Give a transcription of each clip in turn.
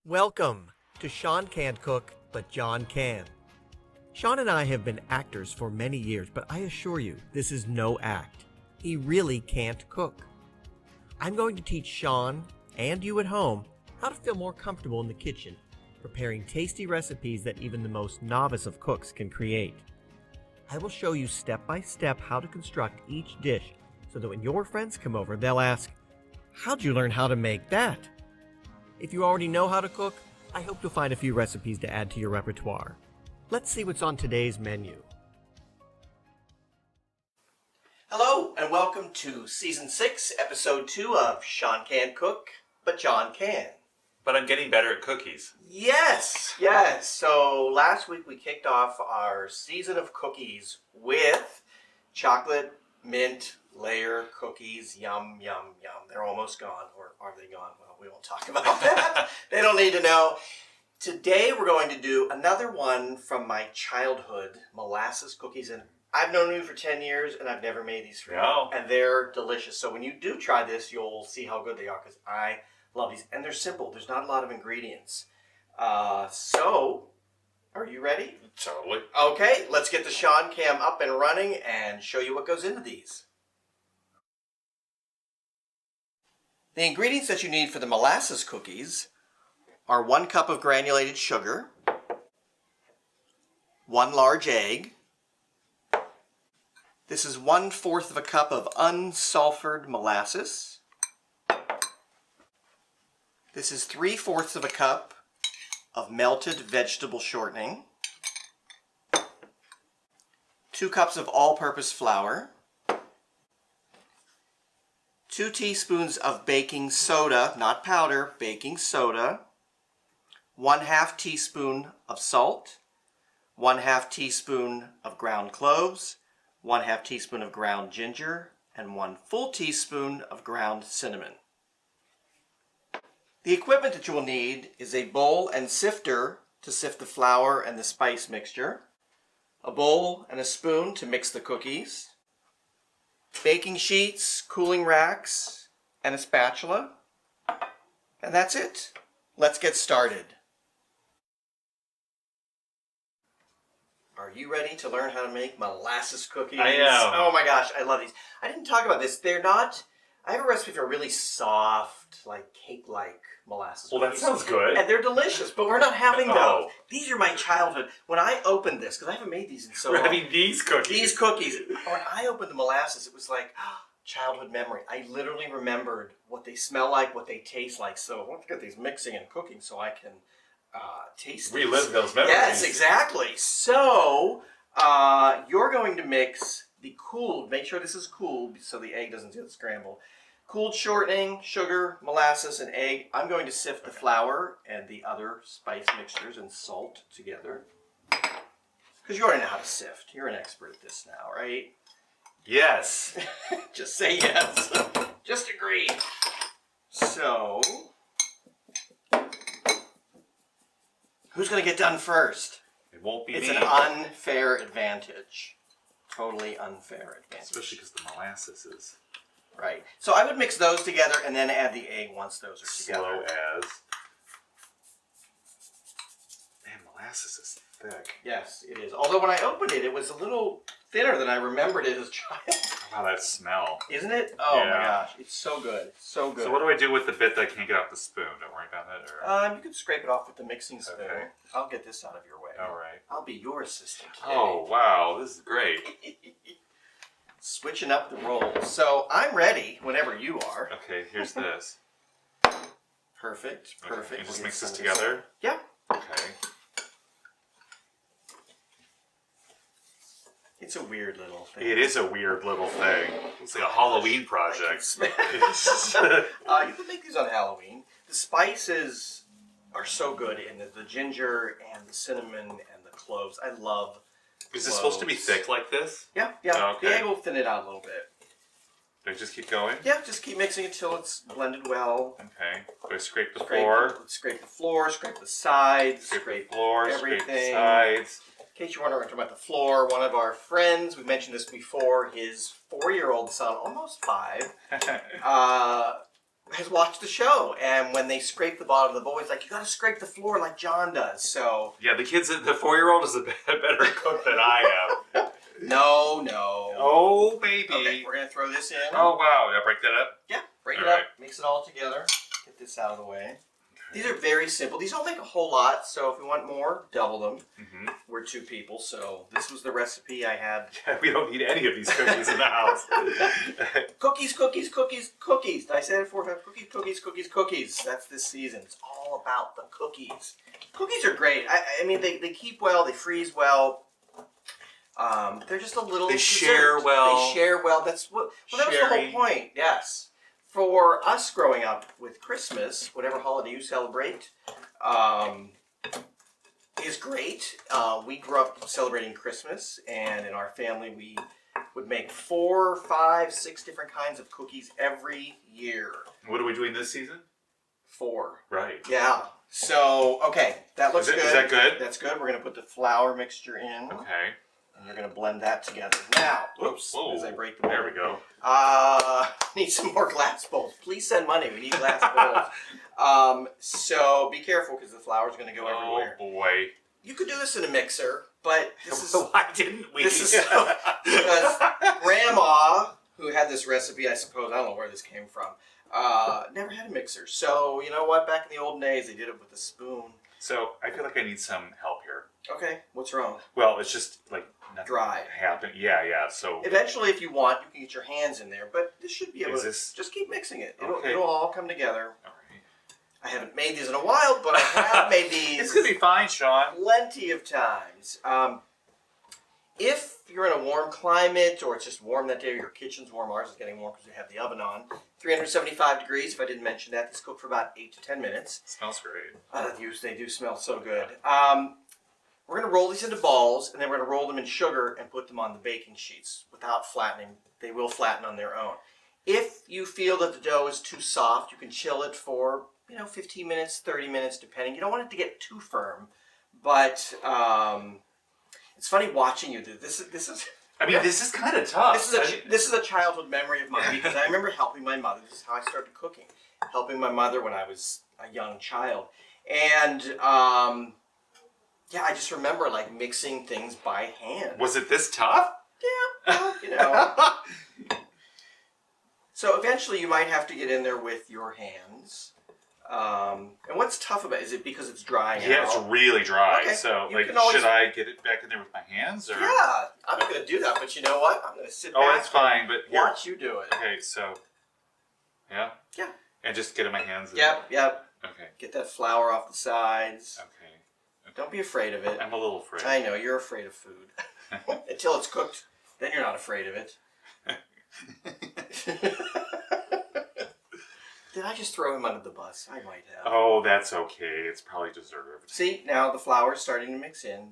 Welcome to Sean Can't Cook, but John can. Sean and I have been actors for many years, but I assure you, this is no act. He really can't cook. I'm going to teach Sean, and you at home, how to feel more comfortable in the kitchen, preparing tasty recipes that even the most novice of cooks can create. I will show you step by step how to construct each dish so that when your friends come over, they'll ask, "How'd you learn how to make that?" If you already know how to cook, I hope you'll find a few recipes to add to your repertoire. Let's see what's on today's menu. Hello, and welcome to Season 6, Episode 2 of Sean Can't Cook, but John can. But I'm getting better at cookies. Yes. So last week we kicked off our season of cookies with chocolate mint layer cookies. Yum, yum, yum. They're almost gone. Or are they gone? Well, we won't talk about that. They don't need to know. Today we're going to do another one from my childhood, molasses cookies. And I've known you for 10 years and I've never made these for you. And they're delicious. So when you do try this, you'll see how good they are because I love these. And they're simple. There's not a lot of ingredients. So, are you ready? Totally. Okay, let's get the Sean Cam up and running and show you what goes into these. The ingredients that you need for the molasses cookies are 1 cup of granulated sugar, 1 large egg. This is 1/4 of a cup of unsulfured molasses. This is 3/4 of a cup of melted vegetable shortening, 2 cups of all-purpose flour, 2 teaspoons of baking soda, not powder, baking soda, 1/2 teaspoon of salt, 1/2 teaspoon of ground cloves, 1/2 teaspoon of ground ginger, and 1 full teaspoon of ground cinnamon. The equipment that you will need is a bowl and sifter to sift the flour and the spice mixture, a bowl and a spoon to mix the cookies, baking sheets, cooling racks, and a spatula. And that's it. Let's get started. Are you ready to learn how to make molasses cookies? I am. Oh my gosh, I love these. I didn't talk about this. They're not... I have a recipe for really soft, like cake-like molasses Well, that cookies. sounds good. And they're delicious, but we're not having those. Oh. These are my childhood. When I opened this, because I haven't made these in so We're long. having these cookies. These cookies. When I opened the molasses, it was like childhood memory. I literally remembered what they smell like, what they taste like. So I want to get these mixing and cooking so I can taste these. Relive those memories. Yes, exactly. So you're going to mix the cooled, make sure this is cooled so the egg doesn't get scrambled. Cooled shortening, sugar, molasses, and egg. I'm going to sift the flour and the other spice mixtures and salt together. Because you already know how to sift. You're an expert at this now, right? Yes. Just say yes. Just agree. So, who's going to get done first? It won't be It's me. an unfair advantage. Totally unfair advantage. Especially because the molasses is Right. So I would mix those together and then add the egg once those are together. slow as. Man, molasses is thick. Yes, it is. Although when I opened it, it was a little thinner than I remembered it as a child. Wow, that smell. Isn't it? Oh Yeah. my gosh, it's so good. So good. So what do I do with the bit that I can't get off the spoon? Don't worry about that. Or... You can scrape it off with the mixing spoon. Okay. I'll get this out of your way. All right. I'll be your assistant today. Oh, wow. This is great. Switching up the roles. So I'm ready whenever you are. Okay, here's this. Perfect. Okay, Perfect. and just We'll mix get this some of together? Yeah. Okay. It's a weird little thing. It is a weird little thing. It's like a Halloween project. You can make these on Halloween. The spices are so good in the ginger and the cinnamon and the cloves. I love Is this supposed to be cloves. thick like this? Yeah. Oh, okay. The egg will thin it out a little bit. Do I just keep going? Yeah, just keep mixing until it's blended well. Okay. Do I scrape the floor? Scrape the floor, scrape the sides, Scrape the floor, scrape the everything. sides. In case you're wondering about the floor, one of our friends, we mentioned this before, his 4-year-old son, almost 5, has watched the show, and when they scrape the bottom of the bowl, he's like, "You got to scrape the floor like John does." So Yeah, the 4-year-old is a better cook than I am. no. Oh, maybe. Okay, we're gonna throw this in. Oh wow! Did I break that up? Yeah, break All it up, right. mix it all together. Get this out of the way. These are very simple. These don't make a whole lot, so if you want more, double them. Mm-hmm. We're 2 people, so this was the recipe I had. Yeah, we don't need any of these cookies in the house. Cookies. Did I say it 4 times? Cookies. That's this season. It's all about the cookies. Cookies are great. I mean, they keep well. They freeze well. They're just a little. They share well. They share well. That was the whole point. Yes. For us growing up with Christmas, whatever holiday you celebrate, is great. We grew up celebrating Christmas, and in our family we would make 4, 5, 6 different kinds of cookies every year. What are we doing this season? 4. Right. Yeah. So, okay, that looks good. Is that good? That's good. We're going to put the flour mixture in. Okay. And you're going to blend that together. Now, Whoa. as I break the bowl. There we go. Need some more glass bowls. Please send money. We need glass bowls. So be careful because the flour's going to go everywhere. Oh boy. You could do this in a mixer, but this is Why didn't we? this is because Grandma, who had this recipe, I suppose I don't know where this came from, never had a mixer. So you know what? Back in the olden days, they did it with a spoon. So I feel like I need some help here. Okay, what's wrong? Well, it's just like nothing Dry. happened. Yeah. So Eventually, if you want, you can get your hands in there, but this should be able to just keep mixing it. It'll all come together. all right. I haven't made these in a while, but I have made these It's gonna be fine, Sean. plenty of times. If you're in a warm climate or it's just warm that day or your kitchen's warm, ours is getting warm because we have the oven on. 375 degrees, if I didn't mention that. This cooked for about 8 to 10 minutes. Smells great. They do smell so good. We're going to roll these into balls, and then we're going to roll them in sugar and put them on the baking sheets without flattening. They will flatten on their own. If you feel that the dough is too soft, you can chill it for 15 minutes, 30 minutes, depending. You don't want it to get too firm, but it's funny watching you do this. This is. I mean, this is kind of tough. This is a childhood memory of mine because I remember helping my mother. This is how I started cooking, helping my mother when I was a young child, and yeah, I just remember like mixing things by hand. Was it this tough? Yeah, well, So eventually, you might have to get in there with your hands. And what's tough about it? Is it because it's drying out? Yeah, it's really dry. Okay. So, should I get it back in there with my hands? Or? Yeah, I'm not going to do that, but you know what? I'm going to sit back. Oh, that's fine, but here. Watch you do it. Okay, so, yeah? Yeah. And just get in my hands? Yep. Okay. Get that flour off the sides. Okay. Don't be afraid of it. I'm a little afraid. I know, you're afraid of food. Until it's cooked, then you're not afraid of it. Did I just throw him under the bus? I might have. Oh, that's okay. It's probably deserved. See, now the flour's starting to mix in.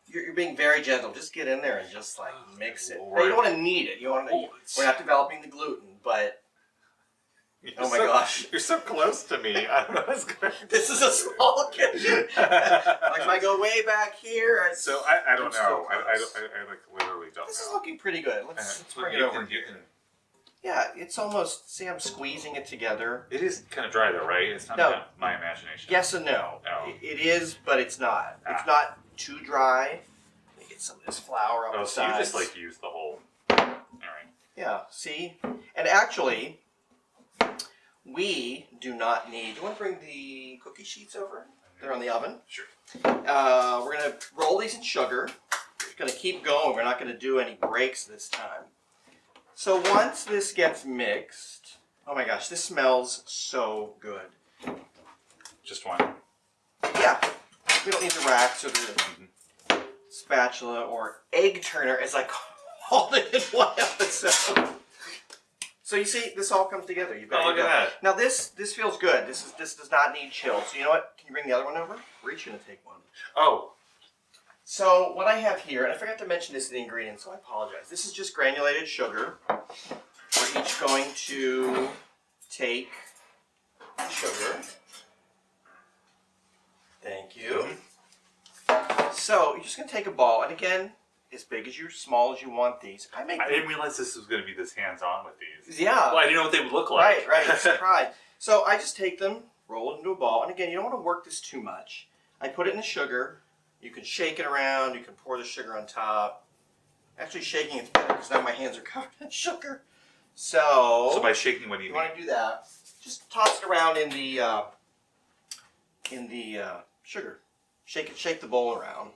You're being very gentle. Just get in there and just mix it. Now, you don't want to knead it. We're not developing the gluten, but oh my gosh. You're so close to me. I don't know what's going on. This is a small kitchen. If I go way back here, I don't know. I literally don't know. This is looking pretty good. Let's bring it over here. Yeah, it's almost, see, I'm squeezing it together. It is kind of dry though, right? It's not my imagination. Yes and no. Oh. It is, but it's not. It's not too dry. Let me get some of this flour on the so you sides. just use the whole. All right. Yeah, see? And actually, we do not need, do you want to bring the cookie sheets over? They're on the oven. Sure. We're going to roll these in sugar. We're going to keep going. We're not going to do any breaks this time. So once this gets mixed, oh my gosh, this smells so good. Just one. Yeah, we don't need the racks or the spatula or egg turner, as I called it in one episode. So you see, this all comes together. You've got look at that. Now this feels good. This does not need chill. So you know what? Can you bring the other one over? We're each going to take one. Oh. So what I have here, and I forgot to mention this in the ingredients, so I apologize. This is just granulated sugar. We're each going to take sugar. Thank you. So you're just going to take a ball, and again, as big as small as you want these. I didn't realize this was going to be this hands-on with these. Yeah. Well, I didn't know what they would look like. Right. Surprise. So I just take them, roll it into a ball, and again, you don't want to work this too much. I put it in the sugar. You can shake it around. You can pour the sugar on top. Actually, shaking it's better because now my hands are covered in sugar. So by shaking, what do you mean? You want to do that? Just toss it around in the sugar. Shake the bowl around.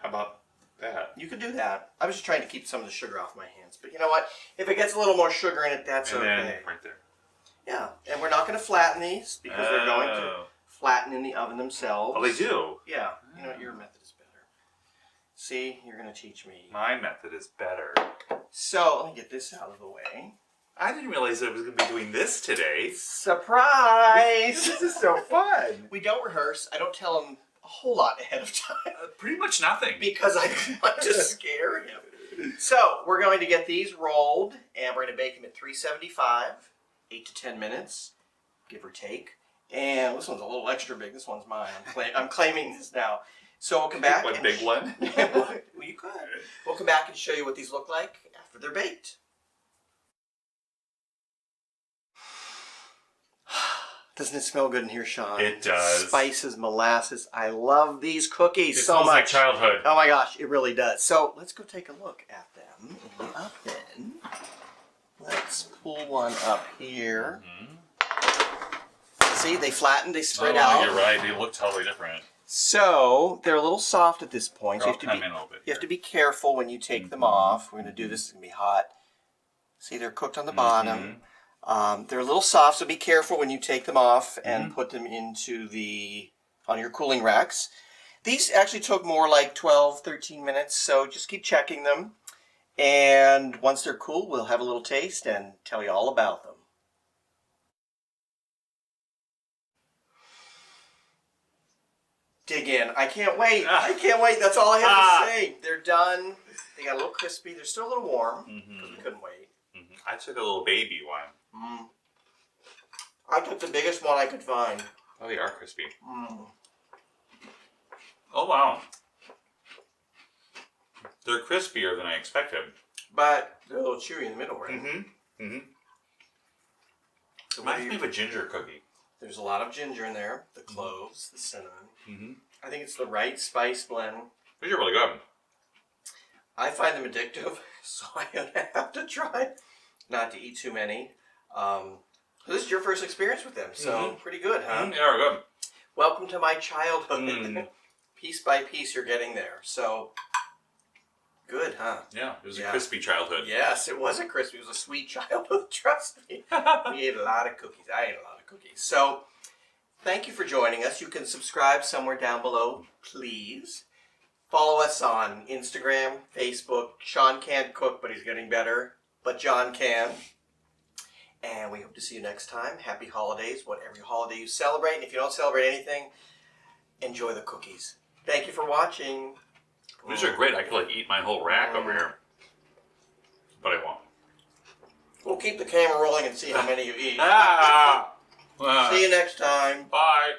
How about that? You could do that. I was just trying to keep some of the sugar off my hands, but you know what? If it gets a little more sugar in it, that's okay. Then right there. Yeah, and we're not going to flatten these because they're going to flatten in the oven themselves. Oh, they do? Yeah. You know what? Your method is better. See, you're going to teach me. My method is better. So, let me get this out of the way. I didn't realize I was going to be doing this today. Surprise! This is so fun. We don't rehearse. I don't tell him a whole lot ahead of time. Pretty much nothing. Because I want to scare him. So, we're going to get these rolled, and we're going to bake them at 375, 8 to 10 minutes, give or take. And this one's a little extra big. This one's mine. I'm claiming this now. So we'll come back. One big one? Well, you could. We'll come back and show you what these look like after they're baked. Doesn't it smell good in here, Sean? It does. Spices, molasses. I love these cookies so smells much. like childhood. Oh my gosh, it really does. So let's go take a look at them in the oven. Let's pull one up here. See, they flatten, they spread out. You're right. They look totally different. So they're a little soft at this point. So You have to be careful when you take them off. We're going to do this. It's going to be hot. See, they're cooked on the bottom. They're a little soft, so be careful when you take them off and put them into on your cooling racks. These actually took more like 12, 13 minutes, so just keep checking them. And once they're cool, we'll have a little taste and tell you all about them. Dig in. I can't wait. I can't wait. That's all I have to say. They're done. They got a little crispy. They're still a little warm because we couldn't wait. I took a little baby one. I took the biggest one I could find. Oh, they are crispy. Oh, wow. They're crispier than I expected. But they're a little chewy in the middle, right? So reminds me of a ginger cookie. There's a lot of ginger in there. The cloves, the cinnamon. I think it's the right spice blend. These are really good. I find them addictive, so I have to try not to eat too many. This is your first experience with them, so pretty good, huh? Yeah, they're good. Welcome to my childhood. Piece by piece, you're getting there. So, good, huh? Yeah, it was a crispy childhood. Yes, it was a crispy. It was a sweet childhood, trust me. We ate a lot of cookies. I ate a lot of cookies. So, thank you for joining us. You can subscribe somewhere down below, please. Follow us on Instagram, Facebook. Sean can't cook, but he's getting better. But John can. And we hope to see you next time. Happy holidays, whatever holiday you celebrate. And if you don't celebrate anything, enjoy the cookies. Thank you for watching. These are great. I could eat my whole rack over here. But I won't. We'll keep the camera rolling and see how many you eat. Ah! See you next time. Bye.